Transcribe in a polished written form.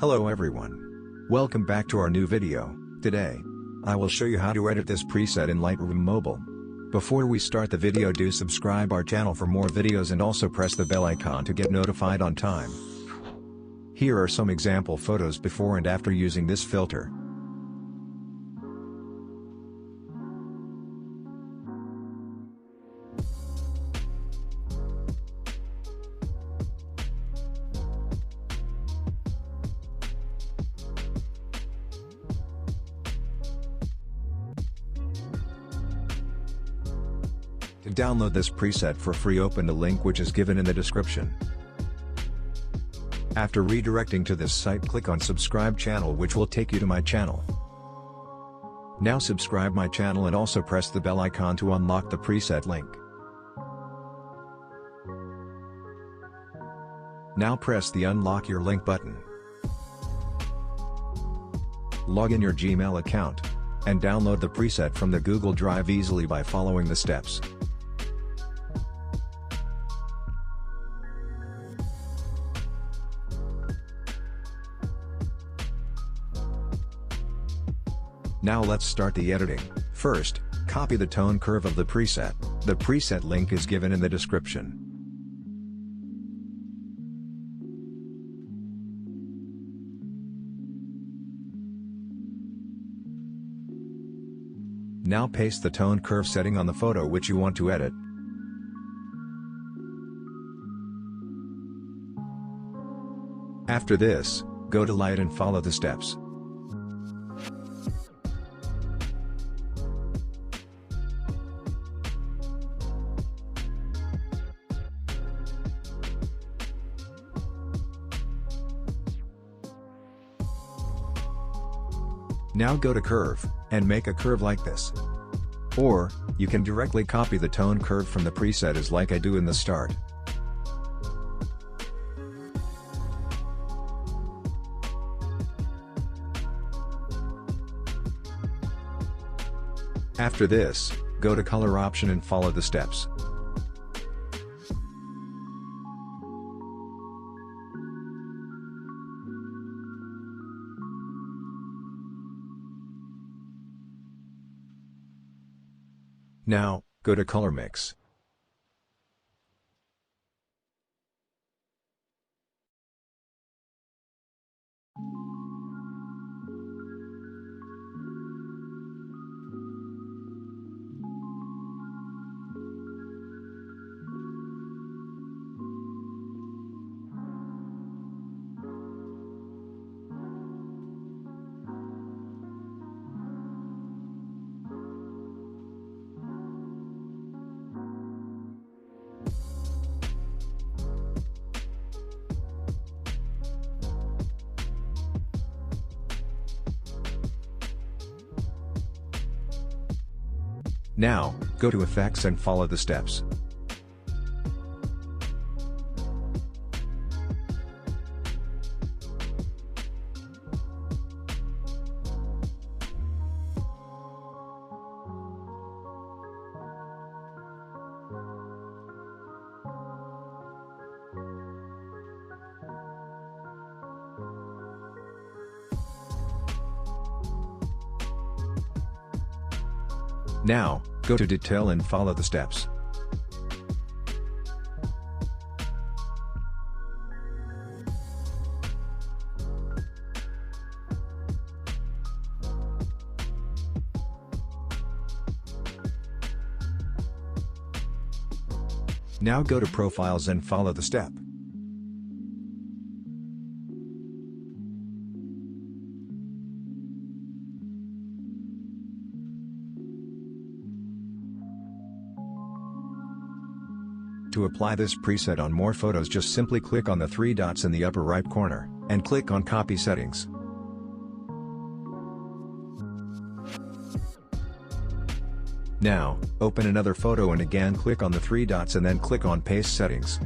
Hello everyone. Welcome back to our new video. Today, I will show you how to edit this preset in Lightroom Mobile. Before we start the video, do subscribe our channel for more videos and also press the bell icon to get notified on time. Here are some example photos before and after using this filter. To download this preset for free, open the link which is given in the description. After redirecting to this site, click on subscribe channel, which will take you to my channel. Now subscribe my channel and also press the bell icon to unlock the preset link. Now press the unlock your link button. Log in your Gmail account and download the preset from the Google Drive easily by following the steps. Now let's start the editing. First, copy the tone curve of the preset. The preset link is given in the description. Now paste the tone curve setting on the photo which you want to edit. After this, go to Light and follow the steps. Now go to Curve, and make a curve like this. Or, you can directly copy the tone curve from the preset as like I do in the start. After this, go to Color option and follow the steps. Now, go to Color Mix. Now, go to Effects and follow the steps. Now, go to Detail and follow the steps. Now go to Profiles and follow the step. To apply this preset on more photos, just simply click on the three dots in the upper right corner, and click on Copy Settings. Now, open another photo and again click on the three dots and then click on Paste Settings.